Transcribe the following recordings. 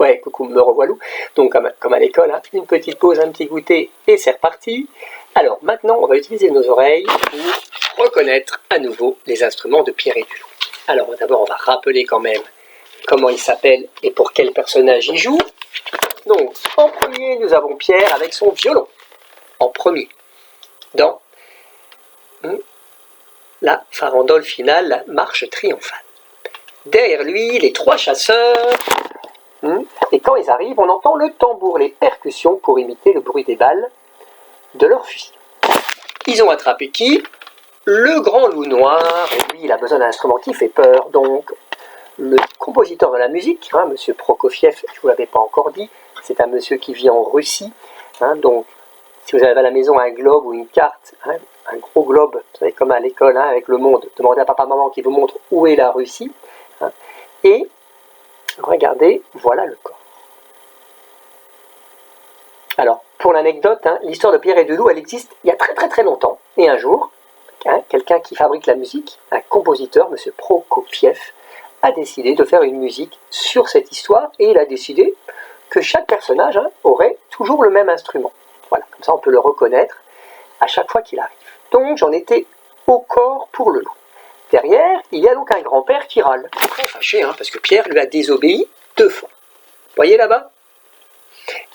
Ouais, coucou, me revoilà. Donc, comme à l'école, hein, une petite pause, un petit goûter, et c'est reparti. Alors, maintenant, on va utiliser nos oreilles pour reconnaître à nouveau les instruments de Pierre et Dulot. Alors, d'abord, on va rappeler quand même comment il s'appelle et pour quel personnage il joue. Donc, en premier, nous avons Pierre avec son violon. En premier, dans la farandole finale, la marche triomphale. Derrière lui, les trois chasseurs. Et quand ils arrivent, on entend le tambour, les percussions pour imiter le bruit des balles de leur fusil. Ils ont attrapé qui? Le grand loup noir. Et lui, il a besoin d'un instrument qui fait peur. Donc, le compositeur de la musique, monsieur Prokofiev, je ne vous l'avais pas encore dit, c'est un monsieur qui vit en Russie. Donc, si vous avez à la maison un globe ou une carte, un gros globe, vous savez, comme à l'école, avec le monde, demandez à papa-maman qui vous montre où est la Russie. Et regardez, voilà le corps. Alors, pour l'anecdote, l'histoire de Pierre et Dulot, elle existe il y a très très très longtemps. Et un jour, quelqu'un qui fabrique la musique, un compositeur, M. Prokofiev, a décidé de faire une musique sur cette histoire. Et il a décidé que chaque personnage aurait toujours le même instrument. Voilà, comme ça on peut le reconnaître à chaque fois qu'il arrive. Donc j'en étais au corps pour le loup. Derrière, il y a donc un grand-père qui râle. Très fâché, parce que Pierre lui a désobéi 2 fois. Vous voyez là-bas?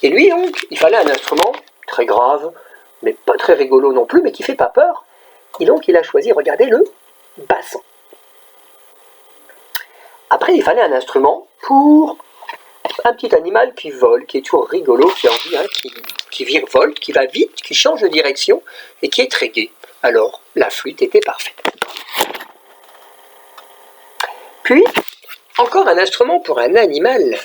Et lui, donc, il fallait un instrument très grave, mais pas très rigolo non plus, mais qui fait pas peur. Et donc, il a choisi, regardez, le basson. Après, il fallait un instrument pour un petit animal qui vole, qui est toujours rigolo, qui a envie, qui virevolte, qui va vite, qui change de direction et qui est très gai. Alors, la flûte était parfaite. Puis, encore un instrument pour un animal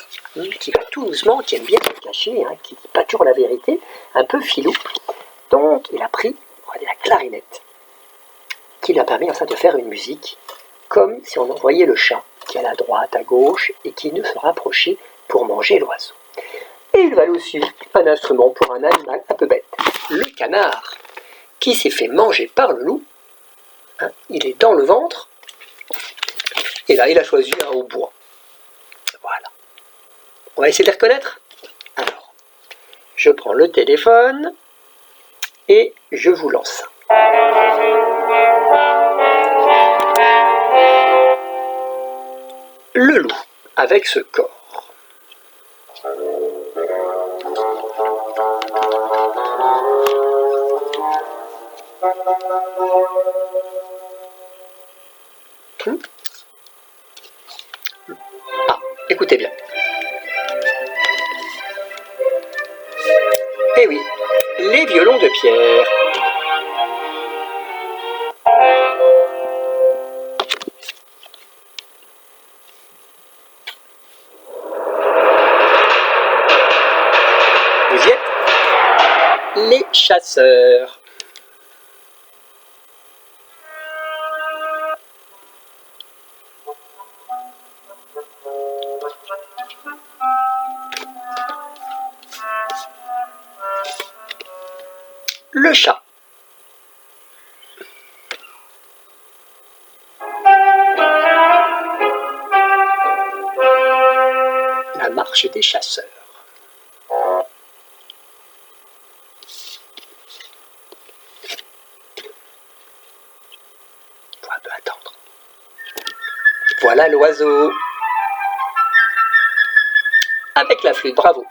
qui va tout doucement, qui aime bien se cacher, qui ne dit pas toujours la vérité, un peu filou. Donc, il a pris la clarinette, qui lui a permis de faire une musique comme si on envoyait le chat qui allait à droite, à gauche, et qui ne se rapprochait pour manger l'oiseau. Et il valait aussi un instrument pour un animal un peu bête, le canard, qui s'est fait manger par le loup. Il est dans le ventre, et là, il a choisi un hautbois. Voilà. On va essayer de les reconnaître. Alors, je prends le téléphone et je vous lance. Le loup, avec ce corps. Écoutez bien. Eh oui, les violons de Pierre. Vous y êtes? Les chasseurs. Le chat. La marche des chasseurs. Faut un peu attendre. Voilà l'oiseau. Avec la flûte, bravo.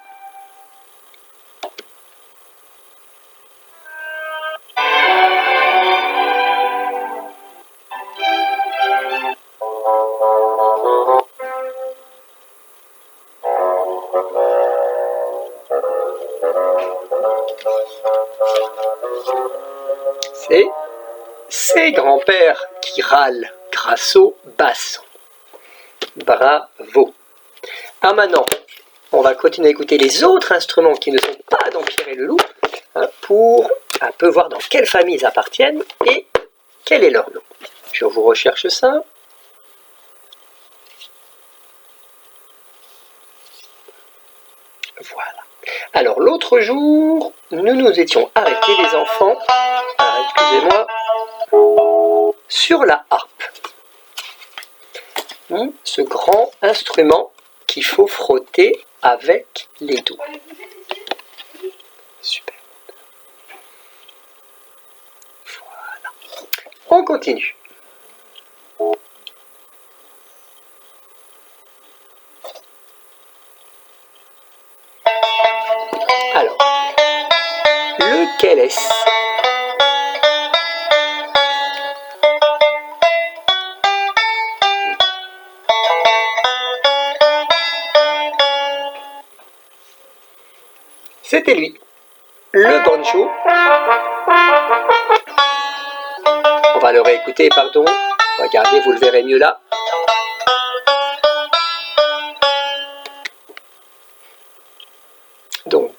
C'est grand-père qui râle grâce au basson. Bravo. Ah maintenant, on va continuer à écouter les autres instruments qui ne sont pas dans Pierre et le loup pour un peu voir dans quelle famille ils appartiennent et quel est leur nom. Je vous recherche ça. Voilà. Alors l'autre jour, nous nous étions arrêtés les enfants, excusez-moi, sur la harpe. Ce grand instrument qu'il faut frotter avec les doigts. Super. Voilà. On continue. Alors, lequel est-ce? C'était lui, le banjo. On va le réécouter, pardon. Regardez, vous le verrez mieux là. Donc,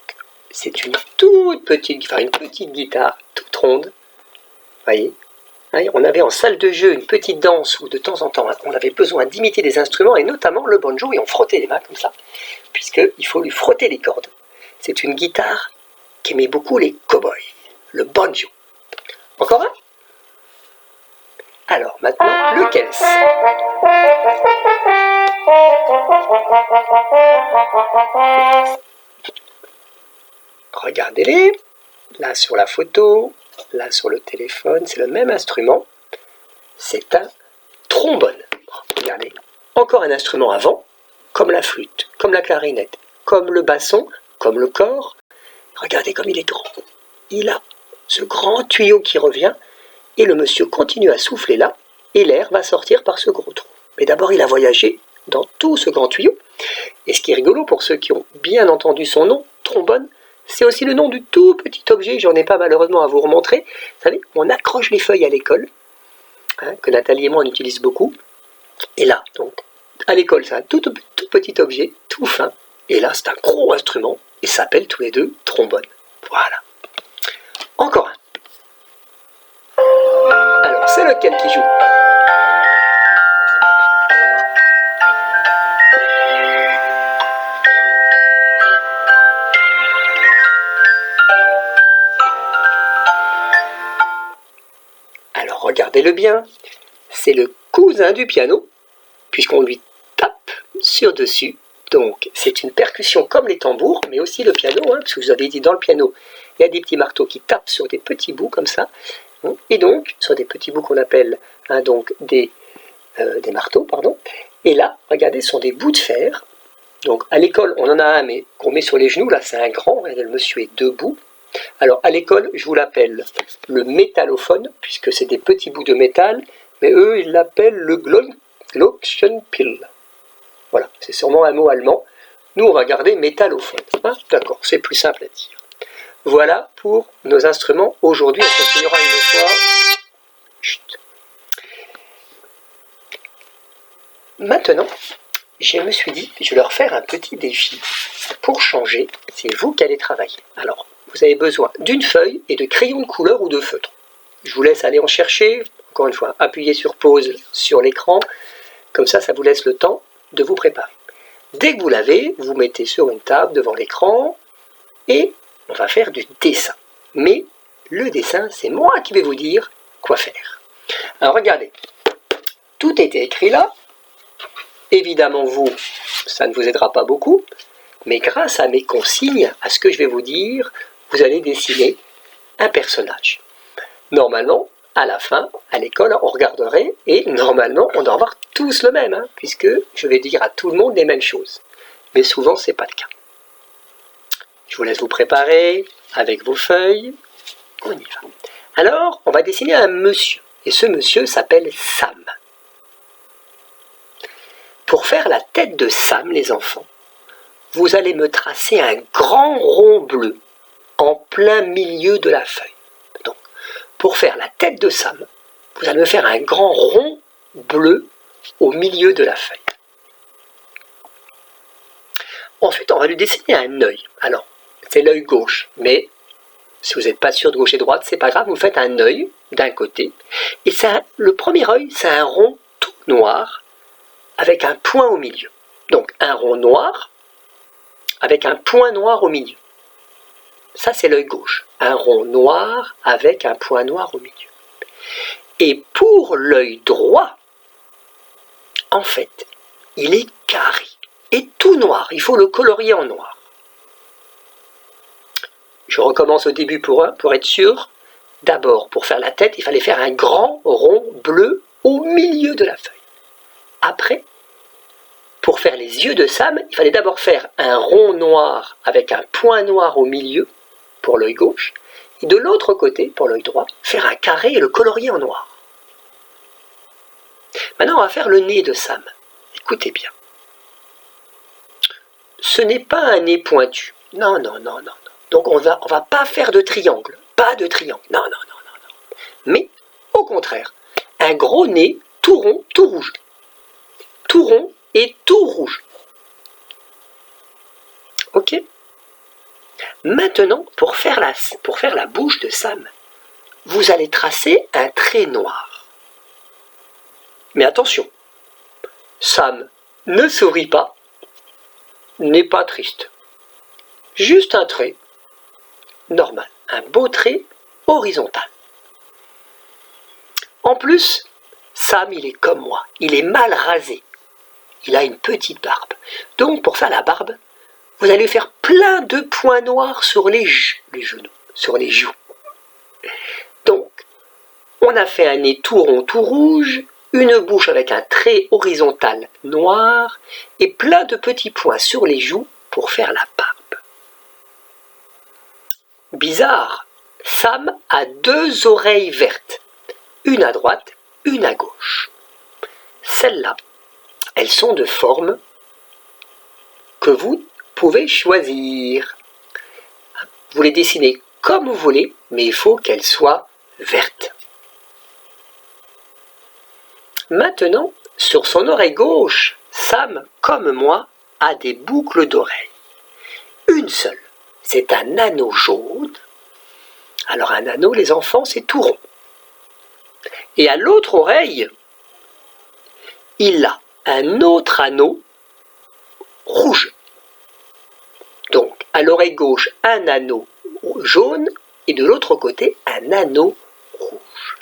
c'est une toute petite, enfin une petite guitare, toute ronde. Voyez, on avait en salle de jeu une petite danse où de temps en temps, on avait besoin d'imiter des instruments, et notamment le banjo, et on frottait les mains comme ça, puisqu'il faut lui frotter les cordes. C'est une guitare qu'aimaient beaucoup les cow-boys, le banjo. Encore un? Alors, maintenant, lequel est-ce? Regardez-les, là sur la photo, là sur le téléphone, c'est le même instrument. C'est un trombone. Regardez, encore un instrument à vent, comme la flûte, comme la clarinette, comme le basson, comme le cor. Regardez comme il est grand. Il a ce grand tuyau qui revient, et le monsieur continue à souffler là, et l'air va sortir par ce gros trou. Mais d'abord, il a voyagé dans tout ce grand tuyau. Et ce qui est rigolo pour ceux qui ont bien entendu son nom, trombone, c'est aussi le nom du tout petit objet, j'en ai pas malheureusement à vous remontrer. Vous savez, on accroche les feuilles à l'école, que Nathalie et moi on utilise beaucoup. Et là, donc, à l'école, c'est un tout petit objet, tout fin. Et là, c'est un gros instrument, et ça s'appelle tous les deux trombone. Voilà. Encore un. Alors, c'est lequel qui joue? Alors, regardez-le bien. C'est le cousin du piano, puisqu'on lui tape sur dessus. Donc, c'est une percussion comme les tambours, mais aussi le piano, parce que je vous avais dit, dans le piano, il y a des petits marteaux qui tapent sur des petits bouts comme ça, et donc, sur des petits bouts qu'on appelle donc des marteaux, pardon. Et là, regardez, ce sont des bouts de fer. Donc, à l'école, on en a un, mais qu'on met sur les genoux, là, c'est un grand, regardez, le monsieur est debout. Alors, à l'école, je vous l'appelle le métallophone, puisque c'est des petits bouts de métal, mais eux, ils l'appellent le Glockenspiel. Voilà, c'est sûrement un mot allemand. Nous, on va garder métallophone. D'accord, c'est plus simple à dire. Voilà pour nos instruments. Aujourd'hui, on continuera une fois. Chut. Maintenant, je me suis dit, je vais leur faire un petit défi. Pour changer, c'est vous qui allez travailler. Alors, vous avez besoin d'une feuille et de crayons de couleur ou de feutre. Je vous laisse aller en chercher. Encore une fois, appuyez sur pause sur l'écran. Comme ça, ça vous laisse le temps de vous préparer. Dès que vous l'avez, vous mettez sur une table devant l'écran et on va faire du dessin. Mais le dessin, c'est moi qui vais vous dire quoi faire. Alors regardez, tout était écrit là. Évidemment, vous, ça ne vous aidera pas beaucoup, mais grâce à mes consignes, à ce que je vais vous dire, vous allez dessiner un personnage. Normalement, à la fin, à l'école, on regarderait et normalement, on doit avoir tous le même, puisque je vais dire à tout le monde les mêmes choses. Mais souvent, ce n'est pas le cas. Je vous laisse vous préparer avec vos feuilles. On y va. Alors, on va dessiner un monsieur. Et ce monsieur s'appelle Sam. Pour faire la tête de Sam, les enfants, vous allez me tracer un grand rond bleu en plein milieu de la feuille. Donc, pour faire la tête de Sam, vous allez me faire un grand rond bleu au milieu de la feuille. Ensuite, on va lui dessiner un œil. Alors, c'est l'œil gauche, mais si vous n'êtes pas sûr de gauche et droite, c'est pas grave, vous faites un œil d'un côté. Et le premier œil, c'est un rond tout noir avec un point au milieu. Donc, un rond noir avec un point noir au milieu. Ça, c'est l'œil gauche. Un rond noir avec un point noir au milieu. Et pour l'œil droit, en fait, il est carré. est tout noir. Il faut le colorier en noir. Je recommence au début pour être sûr. D'abord, pour faire la tête, il fallait faire un grand rond bleu au milieu de la feuille. Après, pour faire les yeux de Sam, il fallait d'abord faire un rond noir avec un point noir au milieu pour l'œil gauche. Et de l'autre côté, pour l'œil droit, faire un carré et le colorier en noir. Maintenant, on va faire le nez de Sam. Écoutez bien. Ce n'est pas un nez pointu. Non, non, non, non, non. Donc on va pas faire de triangle. Pas de triangle. Non, non, non, non, non. Mais, au contraire, un gros nez tout rond, tout rouge. Tout rond et tout rouge. Ok? Maintenant, pour faire la bouche de Sam, vous allez tracer un trait noir. Mais attention, Sam ne sourit pas, n'est pas triste. Juste un trait normal, un beau trait horizontal. En plus, Sam, il est comme moi, il est mal rasé. Il a une petite barbe. Donc, pour faire la barbe, vous allez faire plein de points noirs sur les genoux, sur les joues. Donc, on a fait un nez tout rond, tout rouge, une bouche avec un trait horizontal noir et plein de petits points sur les joues pour faire la barbe. Bizarre, Sam a 2 oreilles vertes, une à droite, une à gauche. Celles-là, elles sont de forme que vous pouvez choisir. Vous les dessinez comme vous voulez, mais il faut qu'elles soient vertes. Maintenant, sur son oreille gauche, Sam, comme moi, a des boucles d'oreilles. Une seule, c'est un anneau jaune. Alors un anneau, les enfants, c'est tout rond. Et à l'autre oreille, il a un autre anneau rouge. Donc, à l'oreille gauche, un anneau jaune et de l'autre côté, un anneau rouge.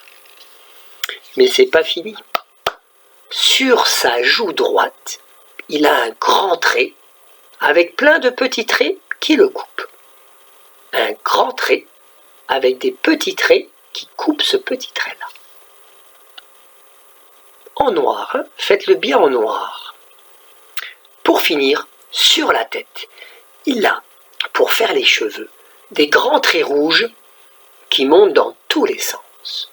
Mais c'est pas fini. Sur sa joue droite, il a un grand trait avec plein de petits traits qui le coupent. Un grand trait avec des petits traits qui coupent ce petit trait-là. En noir, hein, faites-le bien en noir. Pour finir, sur la tête, il a, pour faire les cheveux, des grands traits rouges qui montent dans tous les sens.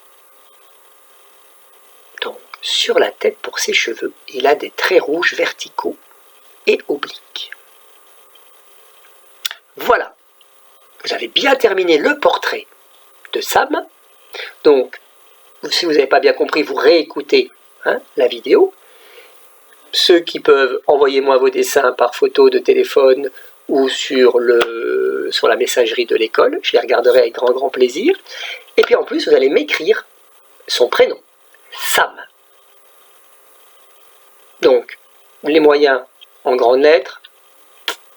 Donc, sur la tête, pour ses cheveux, il a des traits rouges verticaux et obliques. Voilà, vous avez bien terminé le portrait de Sam. Donc, si vous n'avez pas bien compris, vous réécoutez la vidéo. Ceux qui peuvent, envoyez-moi vos dessins par photo de téléphone ou sur la messagerie de l'école. Je les regarderai avec grand plaisir. Et puis en plus, vous allez m'écrire son prénom, Sam. Donc, les moyens en grandes lettres,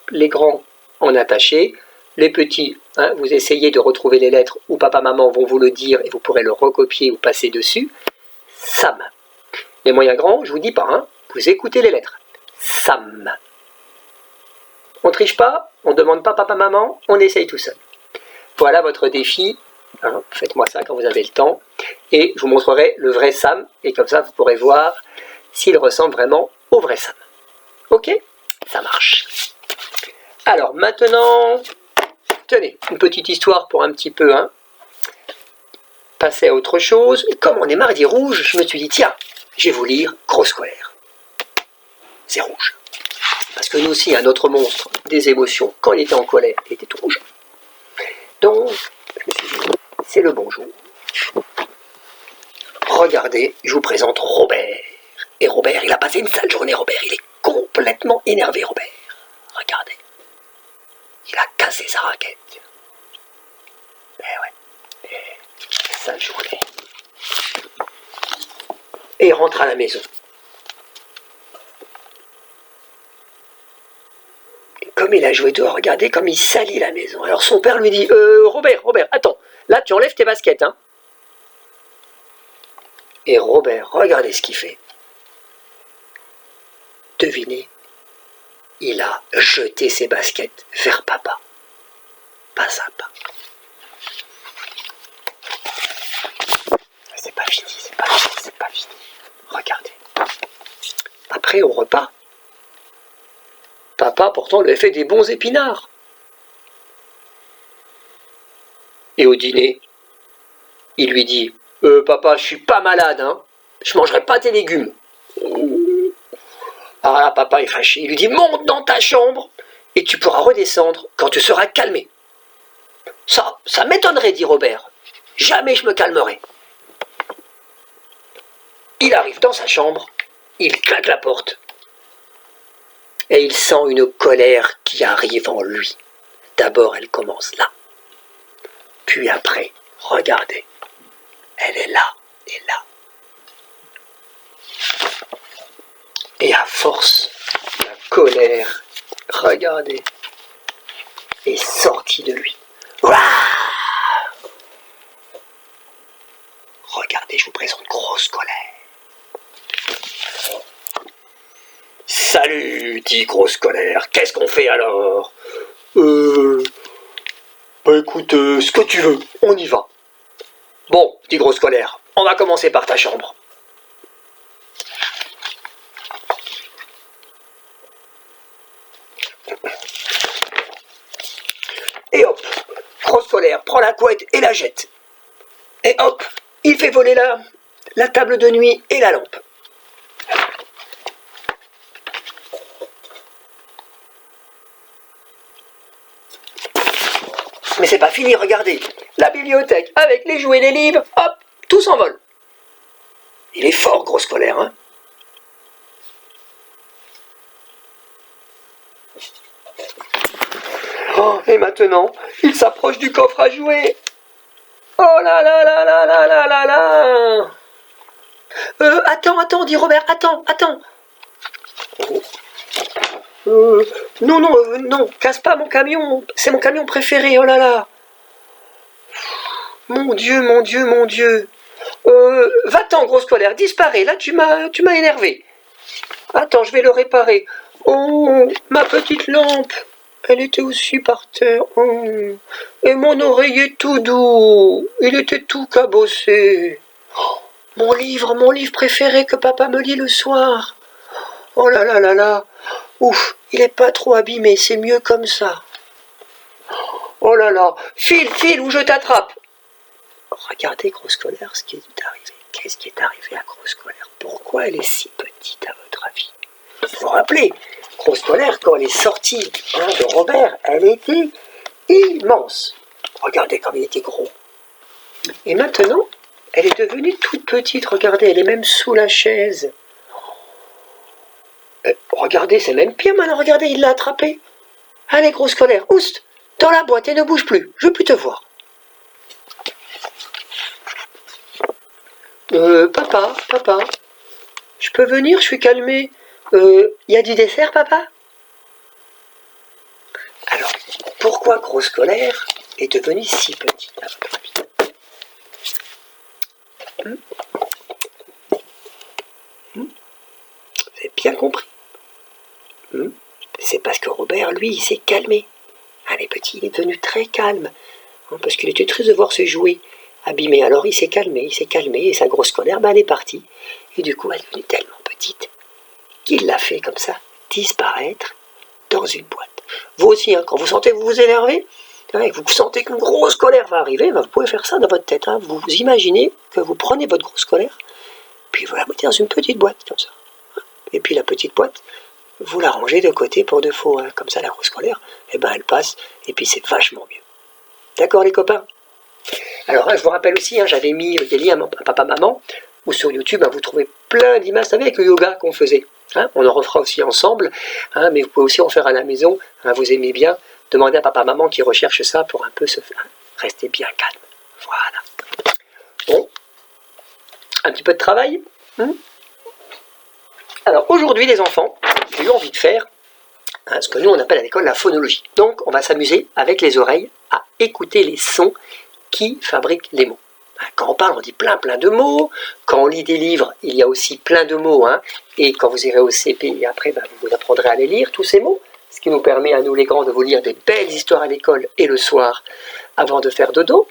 les grands en attachés, les petits, vous essayez de retrouver les lettres où papa-maman vont vous le dire et vous pourrez le recopier ou passer dessus. Sam. Les moyens grands, je vous dis pas, vous écoutez les lettres. Sam. On ne triche pas, on ne demande pas papa-maman, on essaye tout seul. Voilà votre défi. Faites-moi ça quand vous avez le temps. Et je vous montrerai le vrai Sam. Et comme ça, vous pourrez voir s'il ressemble vraiment au vrai Sam. Ok? Ça marche. Alors maintenant, tenez, une petite histoire pour un petit peu passer à autre chose. Et comme on est mardi rouge, je me suis dit, tiens, je vais vous lire Grosse colère. C'est rouge. Parce que nous aussi, un autre monstre des émotions, quand il était en colère, il était tout rouge. Donc, je me suis dit, c'est le bonjour. Regardez, je vous présente Robert. Et Robert, il a passé une sale journée, Robert. Il est complètement énervé, Robert. Regardez. Il a cassé sa raquette. Sale journée. Et il rentre à la maison. Comme il a joué dehors, regardez comme il salit la maison. Alors son père lui dit, Robert, attends, là tu enlèves tes baskets, Et Robert, regardez ce qu'il fait. Devinez, il a jeté ses baskets vers papa. Pas sympa. C'est pas fini, c'est pas fini, c'est pas fini. Regardez. Après, au repas, papa pourtant lui avait fait des bons épinards. Et au dîner, il lui dit « Papa, je suis pas malade, hein. Je mangerai pas tes légumes. » Alors là, papa est fâché. Il lui dit « Monte dans ta chambre et tu pourras redescendre quand tu seras calmé. » Ça m'étonnerait, dit Robert. Jamais je me calmerai. Il arrive dans sa chambre, il claque la porte et il sent une colère qui arrive en lui. D'abord, elle commence là. Puis après, regardez, elle est là et là. Et à force, la colère, regardez, est sortie de lui. Ouah! Regardez, je vous présente grosse colère. Salut, dit grosse colère, qu'est-ce qu'on fait alors? Bah écoute, ce que tu veux, on y va. Bon, dit grosse colère, on va commencer par ta chambre. Et hop, grosse colère prend la couette et la jette. Et hop, il fait voler la table de nuit et la lampe. Mais c'est pas fini, regardez. La bibliothèque, avec les jouets et les livres, hop, tout s'envole. Il est fort, grosse colère, hein. Oh, et maintenant, il s'approche du coffre à jouets. Oh là là là là là là là là. Attends, dit Robert, attends. Non, casse pas mon camion, c'est mon camion préféré, oh là là. Mon Dieu. Va-t'en, grosse colère, disparais, là tu m'as énervé. Attends, je vais le réparer. Oh, ma petite lampe, elle était aussi par terre. Oh. Et mon oreiller tout doux, il était tout cabossé. Oh, mon livre préféré que papa me lit le soir. Oh là là là là. Ouf, il est pas trop abîmé, c'est mieux comme ça. Oh là là, file ou je t'attrape. Regardez grosse colère, ce qui est arrivé. Qu'est-ce qui est arrivé à grosse colère? Pourquoi elle est si petite à votre avis? Vous vous rappelez, grosse colère, quand elle est sortie de Robert, elle était immense. Regardez comme il était gros. Et maintenant, elle est devenue toute petite. Regardez, elle est même sous la chaise. Regardez, c'est même pire maintenant. Regardez, il l'a attrapée. Allez, grosse colère, oust, dans la boîte et ne bouge plus. Je veux plus te voir. Papa, je peux venir, je suis calmé. Y a du dessert, papa? Alors, pourquoi grosse colère est devenue si petite à votre avis? Vous avez bien compris. C'est parce que Robert, lui, il s'est calmé. Les petits, il est devenu très calme. Parce qu'il était triste de voir ses jouets abîmés. Alors il s'est calmé, et sa grosse colère, elle est partie. Et du coup, elle est devenue tellement petite qu'il l'a fait comme ça, disparaître dans une boîte. Vous aussi, quand vous sentez que vous vous énervez, que vous sentez qu'une grosse colère va arriver, vous pouvez faire ça dans votre tête. Vous vous imaginez que vous prenez votre grosse colère, puis vous la mettez dans une petite boîte, comme ça. Et puis la petite boîte, vous la rangez de côté pour de faux. Comme ça, la grosse colère, elle passe, et puis c'est vachement mieux. D'accord, les copains? Alors, je vous rappelle aussi, j'avais mis des liens à papa-maman, ou sur YouTube, vous trouvez plein d'images, vous savez, avec le yoga qu'on faisait. On en refera aussi ensemble, mais vous pouvez aussi en faire à la maison. Vous aimez bien, demandez à papa-maman qui recherche ça pour un peu rester bien calme. Voilà. Bon, un petit peu de travail. Alors, aujourd'hui, les enfants, j'ai eu envie de faire ce que nous, on appelle à l'école la phonologie. Donc, on va s'amuser avec les oreilles à écouter les sons qui fabriquent les mots. Quand on parle, on dit plein de mots. Quand on lit des livres, il y a aussi plein de mots. Et quand vous irez au CP, et après, vous apprendrez à les lire, tous ces mots. ce qui nous permet à nous les grands de vous lire des belles histoires à l'école et le soir avant de faire dodo.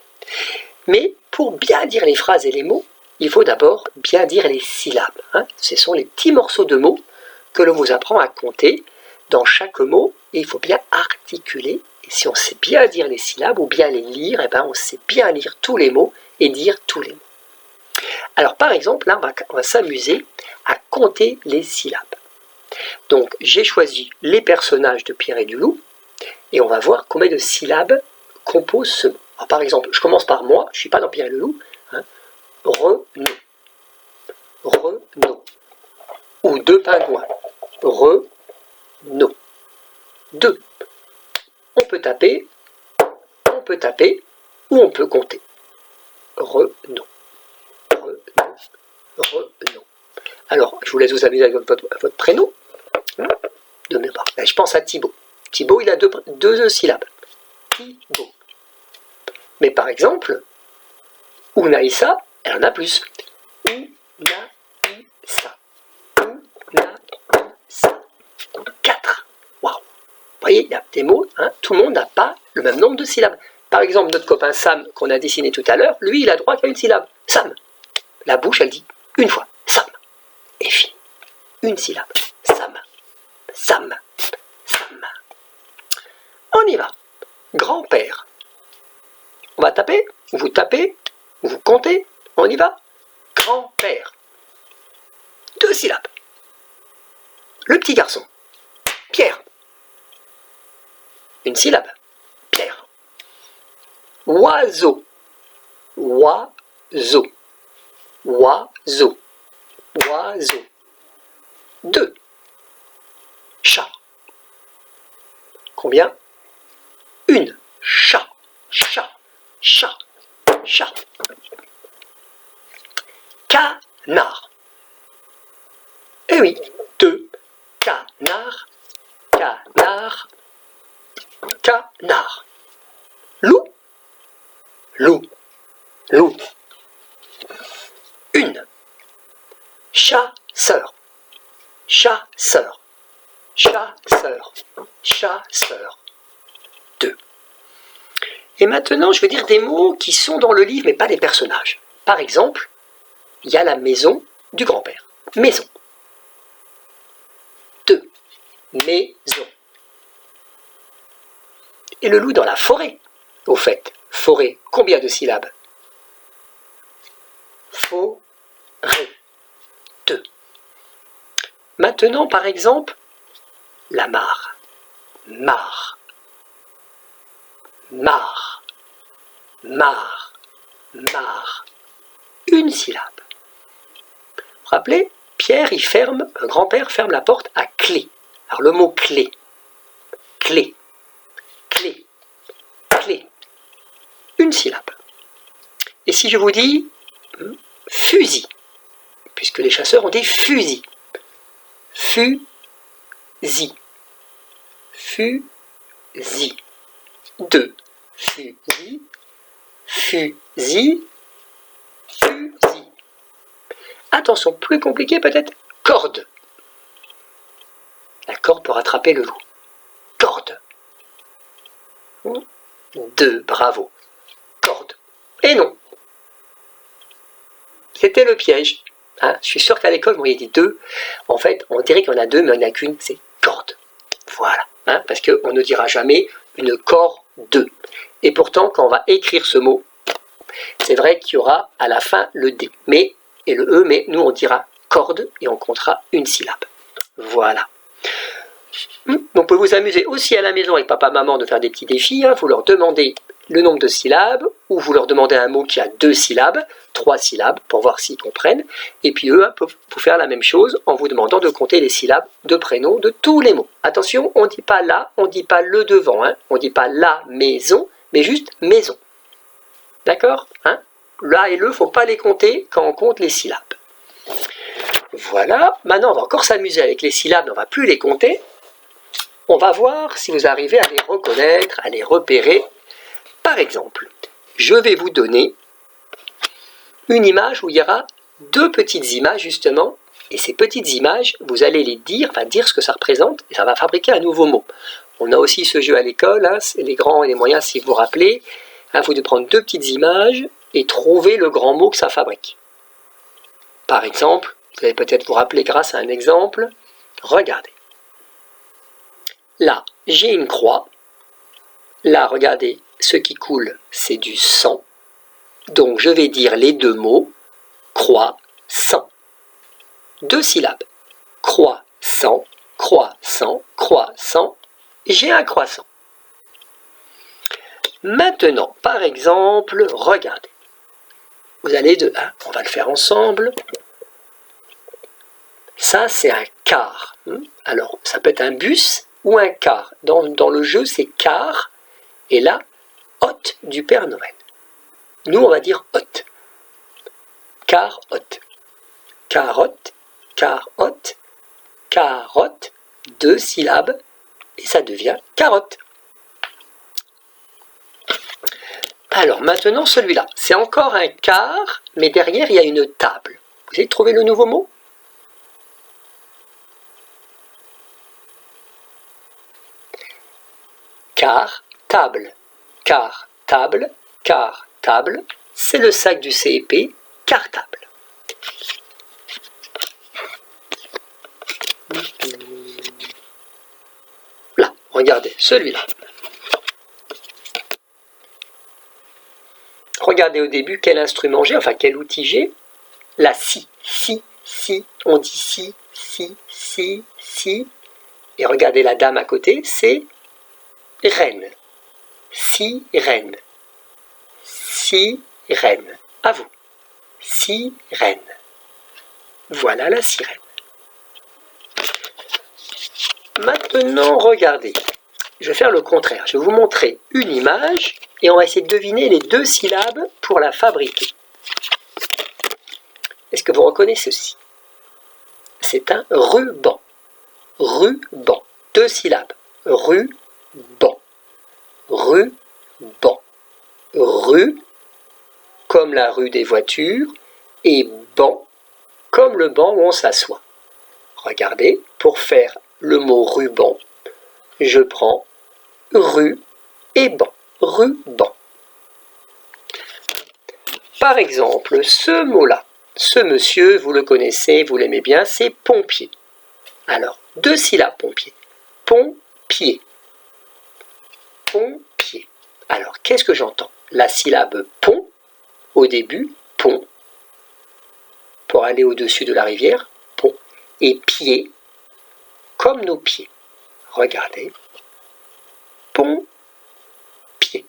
Mais pour bien dire les phrases et les mots, il faut d'abord bien dire les syllabes. Hein. Ce sont les petits morceaux de mots que l'on vous apprend à compter dans chaque mot, et il faut bien articuler. Et si on sait bien dire les syllabes ou bien les lire, eh ben on sait bien lire tous les mots et dire tous les mots. Alors par exemple, là on va s'amuser à compter les syllabes. Donc j'ai choisi les personnages de Pierre et du Loup, et on va voir combien de syllabes composent ce mot. Alors, par exemple, je commence par moi, je ne suis pas dans Pierre et le Loup. Hein. Renaud. Renaud. Ou deux pingouins. Renaud. Deux. On peut taper, ou on peut compter. Renaud. Renaud. Renaud. Alors, je vous laisse vous amuser avec votre prénom. Hein, de mémoire. Là, je pense à Thibaut. Thibaut, il a deux syllabes. Thibaut. Mais par exemple, Unaïssa, elle en a plus. Unaïssa. Unaïssa. 4. Waouh. Vous voyez, il y a des mots, hein, tout le monde n'a pas le même nombre de syllabes. Par exemple, notre copain Sam, qu'on a dessiné tout à l'heure, lui, il a droit qu'à une syllabe. Sam. La bouche, elle dit une fois. Sam. Et fini. Une syllabe. Sam. Sam. Sam. On y va. Grand-père. On va taper, vous tapez, vous comptez, on y va. Grand-père. 2 syllabes. Le petit garçon. Pierre. Une syllabe. Pierre. Oiseau. Oiseau. Oiseau. Oiseau. 2. Chat. Combien? 1. Chat. Chat. Chat. Chat. Canard. Eh oui, 2. Canard. Canard. Canard. Loup. Loup. Loup. 1. Chasseur. Chasseur. Chasseur. Chasseur. 2. Et maintenant, je vais dire des mots qui sont dans le livre, mais pas des personnages. Par exemple, il y a la maison du grand-père. Maison. 2. Maison. Et le loup dans la forêt. Au fait, forêt, combien de syllabes? Forêt. 2. Maintenant, par exemple, la mare. Mare. Mare. Mare. Mare. 1 syllabe. Vous vous rappelez, Pierre, grand-père ferme la porte à clé. Alors le mot clé. Clé. Clé. Clé. 1 syllabe. Et si je vous dis fusil, puisque les chasseurs ont des fusils. Fusil. Fusil. 2. Fusil. Fusil. Fusil. Attention, plus compliqué peut-être, corde. La corde pour attraper le loup. Corde. 2, bravo. Corde. Et non. C'était le piège. Hein, je suis sûr qu'à l'école, vous m'auriez dit 2. En fait, on dirait qu'il y en a 2, mais il n'y en a qu'une, c'est corde. Voilà. Hein, parce qu'on ne dira jamais une corde. Et pourtant, quand on va écrire ce mot, c'est vrai qu'il y aura à la fin le D et le E, mais nous on dira corde et on comptera 1 syllabe. Voilà. Donc vous pouvez vous amuser aussi à la maison avec papa, maman de faire des petits défis. Hein. Vous leur demandez le nombre de syllabes ou vous leur demandez un mot qui a 2 syllabes, 3 syllabes pour voir s'ils comprennent. Et puis eux peuvent vous faire la même chose en vous demandant de compter les syllabes de prénom de tous les mots. Attention, on ne dit pas là, on ne dit pas le devant. Hein. On ne dit pas la maison, mais juste maison. D'accord, hein? Là et le, il ne faut pas les compter quand on compte les syllabes. Voilà, maintenant on va encore s'amuser avec les syllabes, on ne va plus les compter. On va voir si vous arrivez à les reconnaître, à les repérer. Par exemple, je vais vous donner une image où il y aura 2 petites images justement Et ces petites images, vous allez les dire, enfin dire ce que ça représente, et ça va fabriquer un nouveau mot. On a aussi ce jeu à l'école, hein, les grands et les moyens, si vous vous rappelez. Il faut de prendre deux petites images et trouver le grand mot que ça fabrique. Par exemple, vous allez peut-être vous rappeler grâce à un exemple. Regardez. Là, j'ai une croix. Là, regardez, ce qui coule, c'est du sang. Donc, je vais dire les deux mots, croix, sang. Deux syllabes. Croissant, croissant, croissant. J'ai un croissant. Maintenant, par exemple, regardez. Vous allez on va le faire ensemble. Ça, c'est un car. Alors, ça peut être un bus ou un car. Dans le jeu, c'est car. Et là, hôte du Père Noël. Nous, on va dire hôte. Car hôte. Carotte, carotte, carotte. Deux syllabes. Et ça devient carotte. Alors maintenant celui-là, c'est encore un car, mais derrière il y a une table. Vous avez trouvé le nouveau mot? Car, table, car, table, car, table, c'est le sac du CEP, cartable. Là, regardez, celui-là. Regardez au début quel instrument j'ai, enfin quel outil j'ai. La si, si, si, on dit si, si, si, si. Et regardez la dame à côté, c'est reine. Sirène. Sirène. À vous. Sirène. Voilà la sirène. Maintenant, regardez. Je vais faire le contraire. Je vais vous montrer une image et on va essayer de deviner les deux syllabes pour la fabriquer. Est-ce que vous reconnaissez ceci? C'est un ruban. Ruban. Deux syllabes. Ruban. Ruban. Rue, comme la rue des voitures, et banc, comme le banc où on s'assoit. Regardez, pour faire le mot ruban, je prends rue et banc. Ruban. Par exemple, ce mot-là, ce monsieur, vous le connaissez, vous l'aimez bien, c'est pompier. Alors, deux syllabes pompier. Pompier. Pompier. Alors, qu'est-ce que j'entends? La syllabe pont, au début, pont. Pour aller au-dessus de la rivière, pont. Et pied, comme nos pieds. Regardez. Pont, pied.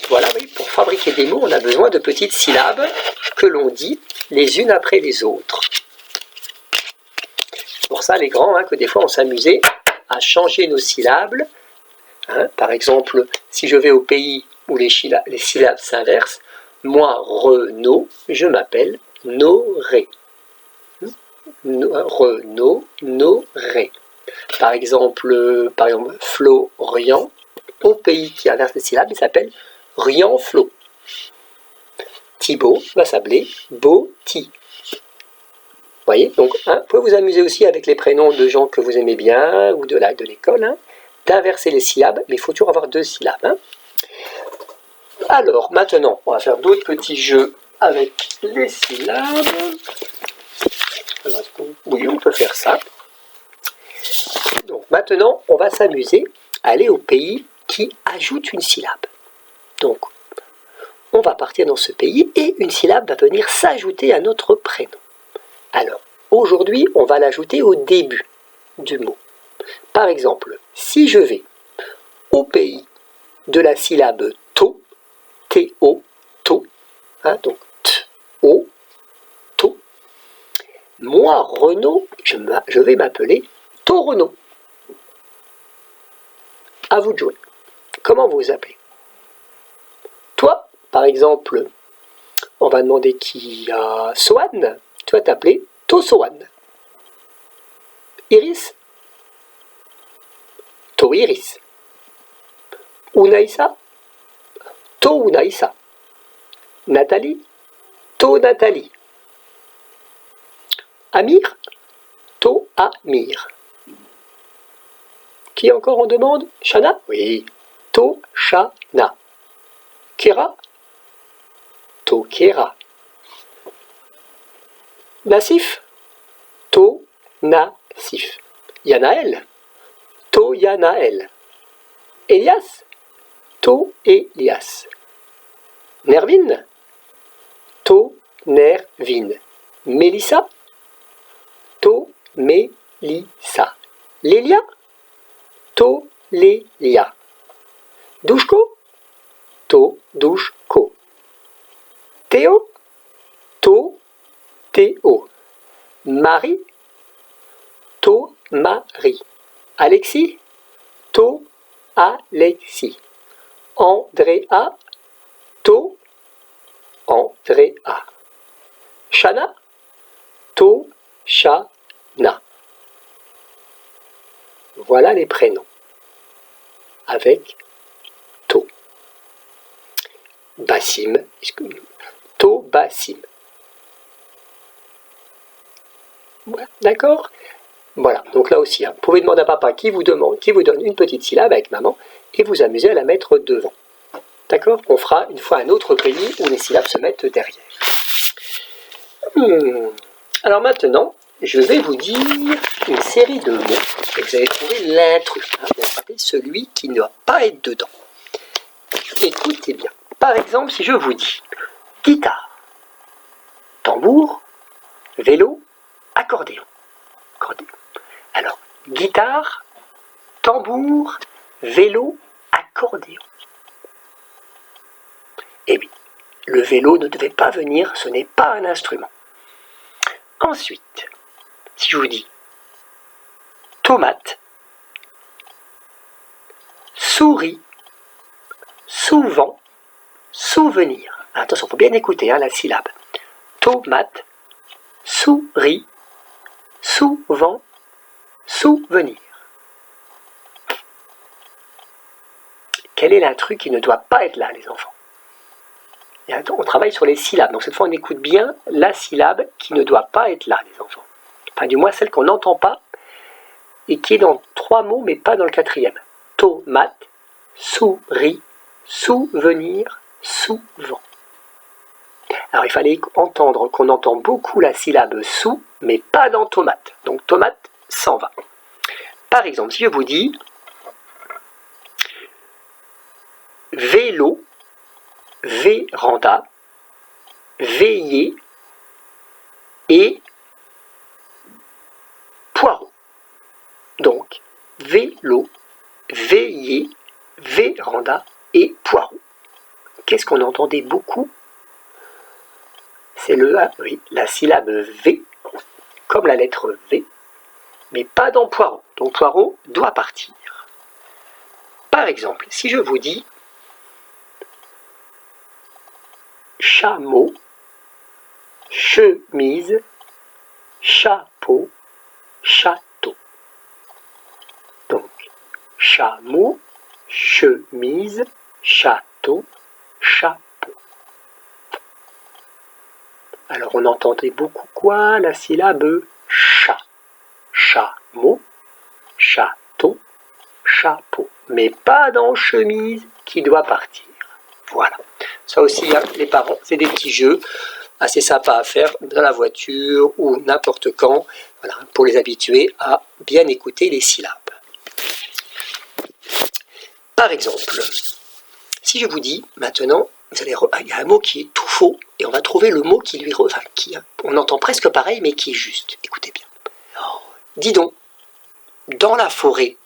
Voilà, oui, pour fabriquer des mots, on a besoin de petites syllabes que l'on dit les unes après les autres. C'est pour ça, les grands, que des fois on s'amusait à changer nos syllabes. Par exemple, si je vais au pays où les syllabes s'inversent, moi, Renaud, je m'appelle Noré. Renaud, Noré. Par exemple, Florian, au pays qui inverse les syllabes, il s'appelle Rianflo. Thibaut va s'appeler Beauty. Vous voyez, donc, vous pouvez vous amuser aussi avec les prénoms de gens que vous aimez bien, ou de l'école, d'inverser les syllabes, mais il faut toujours avoir deux syllabes. Alors, maintenant, on va faire d'autres petits jeux avec les syllabes. Alors, oui, on peut faire ça. Donc, maintenant, on va s'amuser à aller au pays qui ajoute une syllabe. Donc, on va partir dans ce pays et une syllabe va venir s'ajouter à notre prénom. Alors, aujourd'hui, on va l'ajouter au début du mot. Par exemple, si je vais au pays de la syllabe to, T-O, to, donc T-O, to, moi, Renaud, je vais m'appeler Taurenaud. À vous de jouer. Comment vous vous appelez? Toi, par exemple, on va demander qui a Soane. Tu vas t'appeler Tosoane. Iris? To-Iris. Unaïsa? To-Unaïsa. Nathalie? To-Nathalie. Amir, To, Amir. Qui encore on demande? Shana? Oui. To, Shana. Kera? To, Kera. Nassif? To, Nassif. Yanaël? To, Yanaël. Elias? To, Elias. Nervin? To, Nervin. Mélissa? To, Mélissa. Lélia? To, Lélia. Douchko? To, Douchko. Théo? To, Théo. Marie? To, Marie. Alexis? To, Alexis. Andrea? To, Andrea. Shana? To, Shana. Voilà les prénoms avec To. Bassim, To, Bassim. D'accord? Voilà, donc là aussi, vous pouvez demander à papa qui vous donne une petite syllabe avec maman et vous amuser à la mettre devant. D'accord? On fera une fois un autre pays où les syllabes se mettent derrière. Alors maintenant, je vais vous dire une série de mots et vous allez trouver l'intrus. Vous attrapez celui qui ne doit pas être dedans. Écoutez bien. Par exemple, si je vous dis guitare, tambour, vélo, accordéon. Alors, guitare, tambour, vélo, accordéon. Eh oui, le vélo ne devait pas venir, ce n'est pas un instrument. Ensuite, si je vous dis tomate, souris, souvent, souvenir. Attention, il faut bien écouter la syllabe. Tomate, souris, souvent, souvenir. Quel est l'intrus qui ne doit pas être là, les enfants? Et on travaille sur les syllabes. Donc cette fois, on écoute bien la syllabe qui ne doit pas être là, les enfants. Enfin, du moins celle qu'on n'entend pas et qui est dans 3 mots, mais pas dans le 4e. Tomate, souris, souvenir, souvent. Alors il fallait entendre qu'on entend beaucoup la syllabe sous, mais pas dans tomate. Donc tomate s'en va. Par exemple, si je vous dis vélo, véranda, veiller et poireau. Donc, vélo, veiller, véranda et poireau. Qu'est-ce qu'on entendait beaucoup? C'est la syllabe V, comme la lettre V, mais pas dans poireau. Donc poireau doit partir. Par exemple, si je vous dis chameau, chemise, chapeau, château. Donc, chameau, chemise, château, chapeau. Alors, on entendait beaucoup quoi? La syllabe chat. Chameau, château, chapeau. Mais pas dans chemise qui doit partir. Voilà. Ça aussi, les parents, c'est des petits jeux assez sympas à faire dans la voiture ou n'importe quand, voilà, pour les habituer à bien écouter les syllabes. Par exemple, si je vous dis maintenant, il y a un mot qui est tout faux et on va trouver le mot qui lui on entend presque pareil mais qui est juste. Écoutez bien. Dis donc, dans la forêt,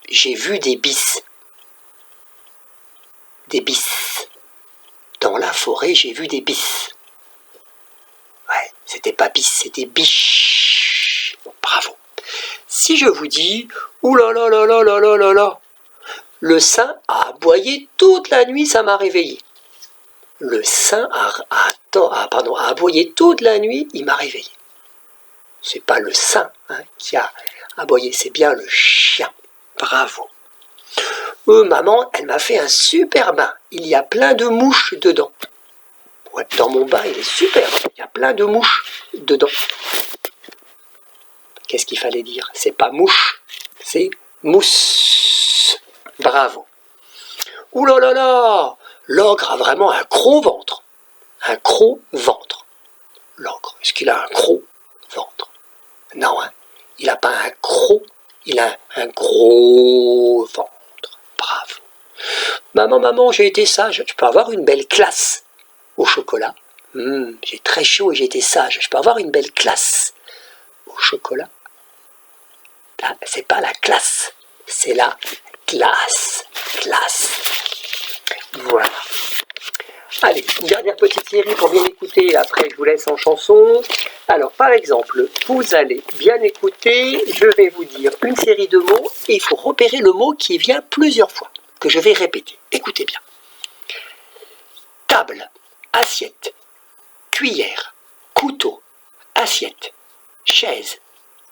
j'ai vu des bis. Des bis. Dans la forêt, j'ai vu des bis. Ouais, c'était pas bis, c'était biche. Bravo. Si je vous dis, oulala là là là là là là, le saint a aboyé toute la nuit, ça m'a réveillé. Le saint a aboyé toute la nuit, il m'a réveillé. C'est pas le saint qui a aboyé, c'est bien le chien. Bravo. Maman, elle m'a fait un super bain. Il y a plein de mouches dedans. Ouais, dans mon bain, il est super. Il y a plein de mouches dedans. Qu'est-ce qu'il fallait dire? C'est pas mouche, c'est mousse. Bravo. Ouh là là là, l'ogre a vraiment un gros ventre. Un gros ventre. L'ogre, est-ce qu'il a un gros ventre? Non, hein, il n'a pas un gros, il a un gros ventre. Bravo. Maman, maman, j'ai été sage. Je peux avoir une belle classe au chocolat. J'ai très chaud et j'ai été sage. Je peux avoir une belle classe au chocolat. Là, c'est pas la classe, c'est la classe. Classe. Voilà. Allez, une dernière petite série pour bien écouter, après je vous laisse en chanson. Alors par exemple, vous allez bien écouter, je vais vous dire une série de mots et il faut repérer le mot qui vient plusieurs fois, que je vais répéter. Écoutez bien. Table, assiette, cuillère, couteau, assiette, chaise,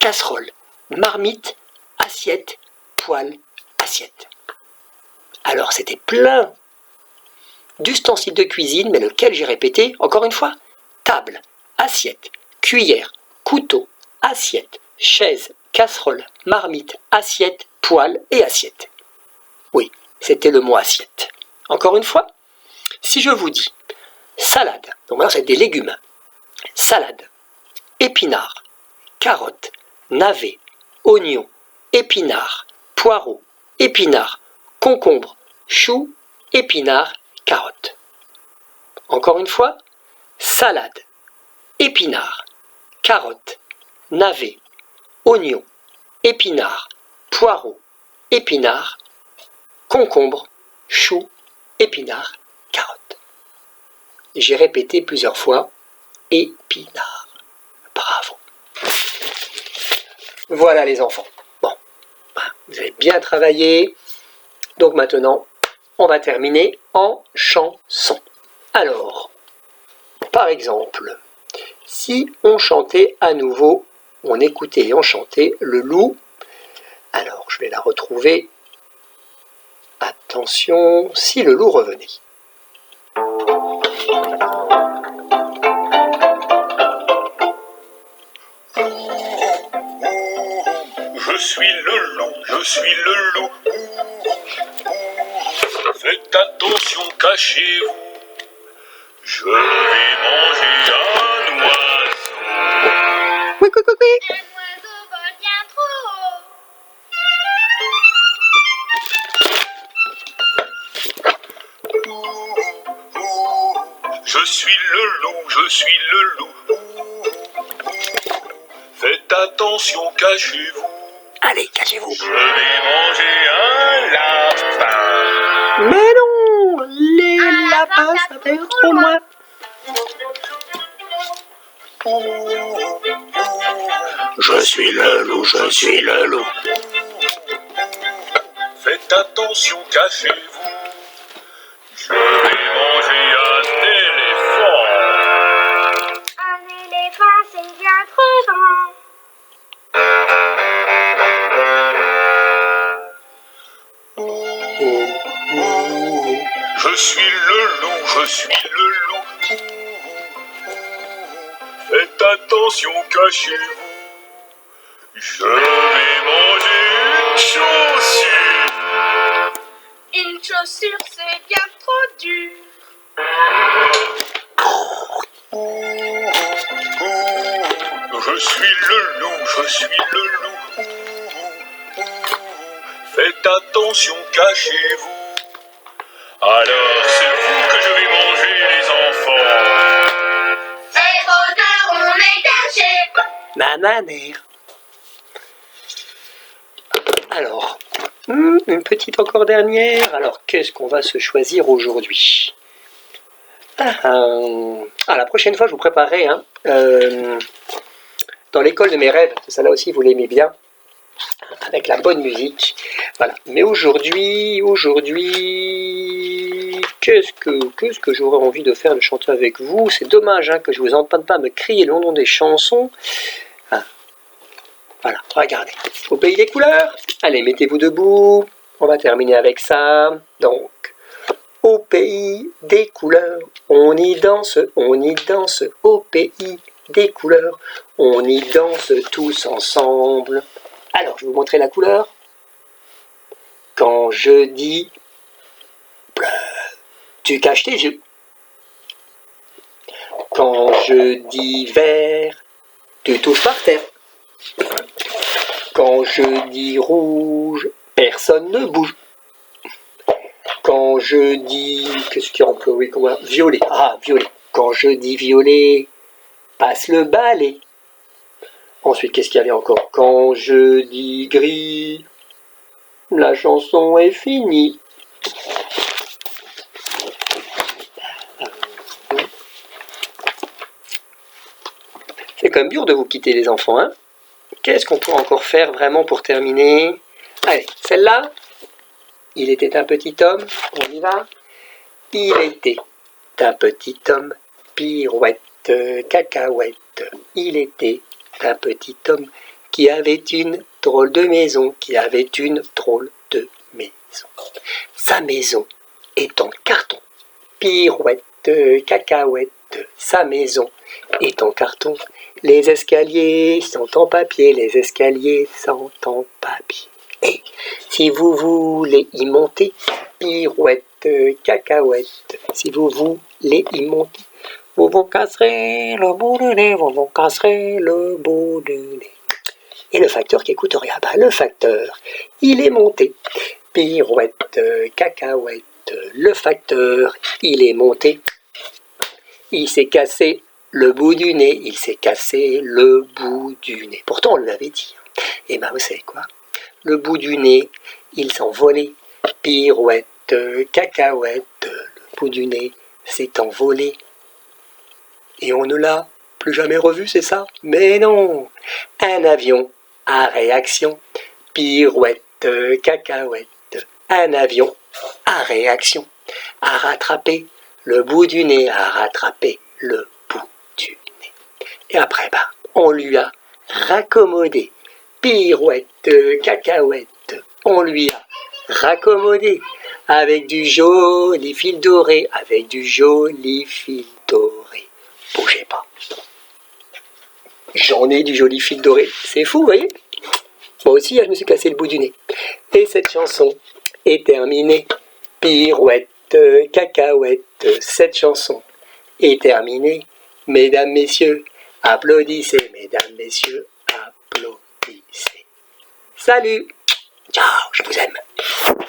casserole, marmite, assiette, poêle, assiette. Alors c'était plein d'ustensiles de cuisine, mais lequel j'ai répété encore une fois? Table, assiette, cuillère, couteau, assiette, chaise, casserole, marmite, assiette, poêle et assiette. Oui, c'était le mot assiette. Encore une fois, si je vous dis salade, donc maintenant c'est des légumes, salade, épinards, carottes, navets, oignons, épinards, poireaux, épinards, concombre, choux, épinards, carottes. Encore une fois, salade, épinards, carottes, navets, oignons, épinards, poireaux, épinards, concombre, choux, épinards, carottes. J'ai répété plusieurs fois, épinards. Bravo. Voilà les enfants. Bon, vous avez bien travaillé. Donc maintenant, on va terminer en chanson. Alors, par exemple, si on chantait à nouveau, on écoutait et on chantait le loup. Alors, je vais la retrouver. Attention, si le loup revenait. Je suis le loup, je suis le loup. Faites attention, cachez-vous. Je vais manger un oiseau. Oui, oui, oui, oui. Un oiseau vole bien trop haut. Je suis le loup, je suis le loup. Faites attention, cachez-vous. Allez, cachez-vous. Je vais manger un lapin. Mais non, les lapins, ça va être trop loin. Je suis le loup, je suis le loup. Faites attention, cachez-vous. Je vais manger un éléphant. Un éléphant, c'est bien trop grand. Je suis le loup, je suis le loup. Faites attention, cachez-vous. Je vais manger une chaussure. Une chaussure, c'est bien trop dur. Je suis le loup, je suis le loup. Faites attention, cachez-vous. Alors c'est vous que je vais manger, les enfants. C'est trop tard, on est caché. Nananère. Alors, une petite encore dernière. Alors, qu'est-ce qu'on va se choisir aujourd'hui? La prochaine fois, je vous préparerai dans l'école de mes rêves. Ça là aussi, vous l'aimez bien. Avec la bonne musique. Voilà. Mais aujourd'hui, qu'est-ce que j'aurais envie de faire, de chanter avec vous? C'est dommage que je ne vous entende pas me crier le nom des chansons. Voilà, regardez. Au pays des couleurs. Allez, mettez-vous debout. On va terminer avec ça. Donc, au pays des couleurs, on y danse au pays des couleurs. On y danse tous ensemble. Alors, je vais vous montrer la couleur. Quand je dis bleu, tu caches tes yeux. Quand je dis vert, tu touches par terre. Quand je dis rouge, personne ne bouge. Quand je dis... Qu'est-ce qu'il y a encore? Oui, violet. Ah, violet. Quand je dis violet, passe le balai. Ensuite, qu'est-ce qu'il y avait encore? Quand je dis gris, la chanson est finie. C'est quand même dur de vous quitter les enfants, hein? Qu'est-ce qu'on pourrait encore faire vraiment pour terminer? Allez, celle-là. Il était un petit homme, on y va. Il était un petit homme, pirouette, cacahuète. Il était un petit homme qui avait une drôle de maison, Sa maison est en carton. Pirouette, cacahuète, sa maison est en carton. Les escaliers sont en papier, Et si vous voulez y monter, pirouette, cacahuète, si vous voulez y monter, vous vous casserez le bout du nez, Et le facteur qui écoute rien, le facteur, il est monté. Pirouette, cacahuète, le facteur, il est monté. Il s'est cassé le bout du nez, Pourtant, on l'avait dit. Et ben, vous savez quoi? Le bout du nez, il s'envolait. Pirouette, cacahuète, le bout du nez s'est envolé. Et on ne l'a plus jamais revu, c'est ça? Mais non! Un avion à réaction. Pirouette, cacahuète. Un avion à réaction. A rattrapé le bout du nez, Et après, on lui a raccommodé. Pirouette, cacahuète, on lui a raccommodé avec du joli fil doré, Bougez pas. J'en ai du joli fil doré. C'est fou, vous voyez? Moi aussi, je me suis cassé le bout du nez. Et cette chanson est terminée. Pirouette, cacahuète, cette chanson est terminée. Mesdames, messieurs, applaudissez. Salut. Ciao, je vous aime.